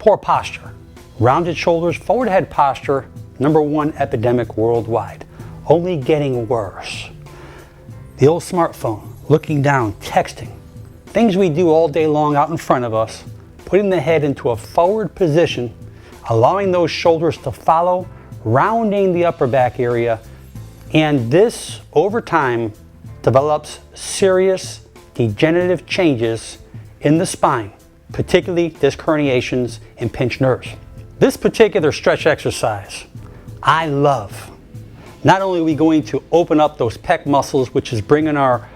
Poor posture. Rounded shoulders, forward head posture, #1 epidemic worldwide. Only getting worse. The old smartphone, looking down, texting. Things we do all day long out in front of us, putting the head into a forward position, allowing those shoulders to follow, rounding the upper back area, and this over time develops serious degenerative changes in the spine, particularly disc herniations and pinched nerves. This particular stretch exercise I love. Not only are we going to open up those pec muscles, which is bringing our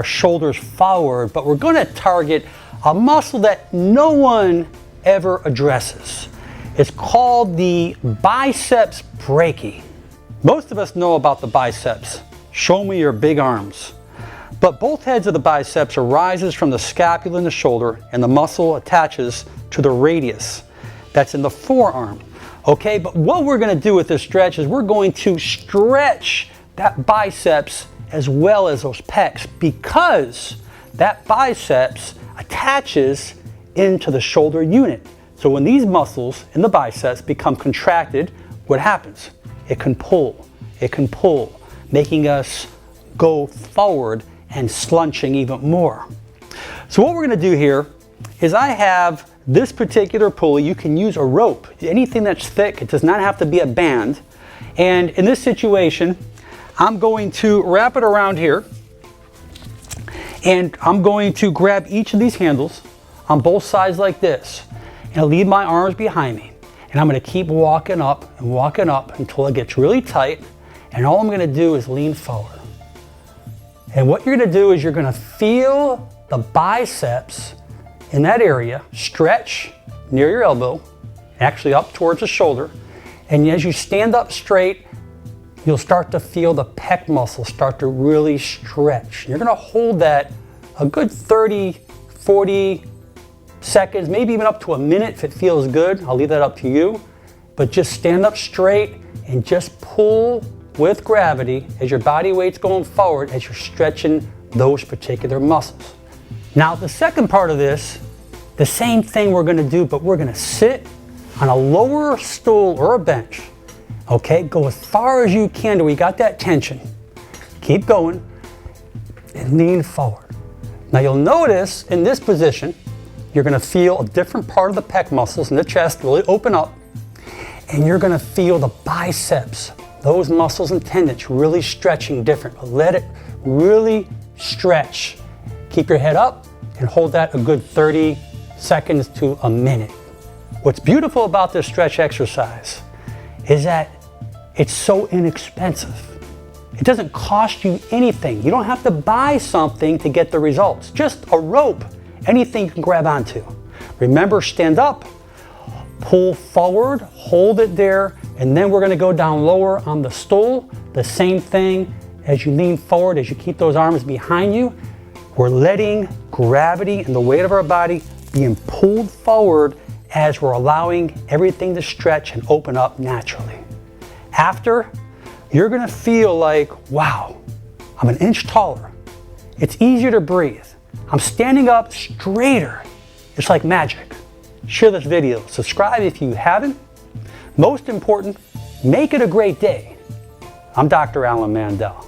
shoulders forward, but we're going to target a muscle that no one ever addresses. It's called the biceps brachii. Most of us know about the biceps. Show me your big arms. But both heads of the biceps arises from the scapula in the shoulder, and the muscle attaches to the radius that's in the forearm. Okay, but what we're going to do with this stretch is we're going to stretch that biceps as well as those pecs, because that biceps attaches into the shoulder unit. So when these muscles in the biceps become contracted, what happens? It can pull, making us go forward and slouching even more. So what we're going to do here is I have this particular pulley. You can use a rope, anything that's thick. It does not have to be a band. And in this situation, I'm going to wrap it around here, and I'm going to grab each of these handles on both sides like this, and I'll leave my arms behind me, and I'm going to keep walking up until it gets really tight, and all I'm going to do is lean forward. And what you're going to do is you're going to feel the biceps in that area stretch near your elbow, actually up towards the shoulder, and as you stand up straight, you'll start to feel the pec muscles start to really stretch. You're going to hold that a good 30, 40 seconds, maybe even up to a minute if it feels good. I'll leave that up to you. But just stand up straight and just pull with gravity as your body weight's going forward as you're stretching those particular muscles. Now the second part of this, the same thing we're going to do, but we're going to sit on a lower stool or a bench. Okay, go as far as you can till we got that tension. Keep going and lean forward. Now you'll notice in this position, you're going to feel a different part of the pec muscles in the chest really open up, and you're going to feel the biceps, those muscles and tendons really stretching different. Let it really stretch. Keep your head up and hold that a good 30 seconds to a minute. What's beautiful about this stretch exercise is that it's so inexpensive. It doesn't cost you anything. You don't have to buy something to get the results. Just a rope, anything you can grab onto. Remember, stand up, pull forward, hold it there, and then we're going to go down lower on the stool. The same thing as you lean forward, as you keep those arms behind you. We're letting gravity and the weight of our body being pulled forward as we're allowing everything to stretch and open up naturally. After, you're going to feel like, wow, I'm an inch taller. It's easier to breathe. I'm standing up straighter. It's like magic. Share this video. Subscribe if you haven't. Most important, make it a great day. I'm Dr. Mandell.